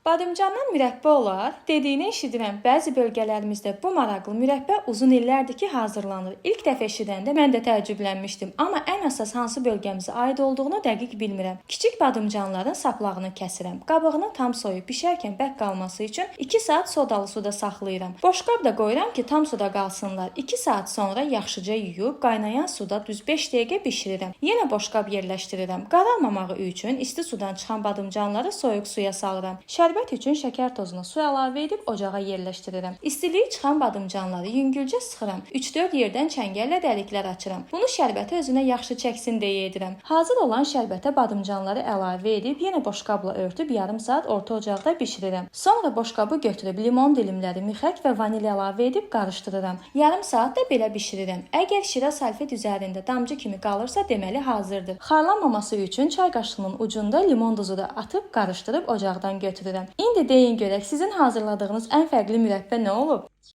Badımcandan mürəbbə olar? Dediyini eşidirəm. Bəzi bölgələrimizdə bu maraqlı mürəbbə uzun illərdir ki, hazırlanır. İlk dəfə eşidəndə mən də təəccüblənmişdim, amma ən əsas hansı bölgəmizə aid olduğunu dəqiq bilmirəm. Kiçik badımcanların saplağını kəsirəm. Qabığını tam soyub bişərkən bərk qalması üçün 2 saat sodalı suda saxlayıram. Boşqab da qoyuram ki, tam suda qalsınlar. 2 saat sonra yaxşıca yuyub qaynayan suda düz 5 dəqiqə bişirirəm. Yenə boşqab yerləşdirirəm. Qaralmamağı üçün isti sudan çıxan badımcanları soyuq suya salıram. Şərbət üçün şəkər tozuna su əlavə edib ocağa yerləşdirirəm. İstiliyi çıxan badımcanları yüngülcə sıxıram. 3-4 yerdən çəngəllə dəliklər açıram. Bunu şərbəti özünə yaxşı çəksin deyə edirəm. Hazır olan şərbətə badımcanları əlavə edib yenə boşqabla örtüb yarım saat orta ocaqda bişirirəm. Sonra boşqabı götürüb limon dilimləri, mixək və vanil əlavə edib qarışdırıram. Yarım saat da belə bişirirəm. Əgər şirə salfet üzərində damcı kimi qalırsa, deməli hazırdır. Xarlanmaması üçün çay qaşığının ucunda limon duzu da atıb qarışdırıb ocaqdan götürürəm. İndi deyin görək, sizin hazırladığınız ən fərqli mürəbbə nə olub?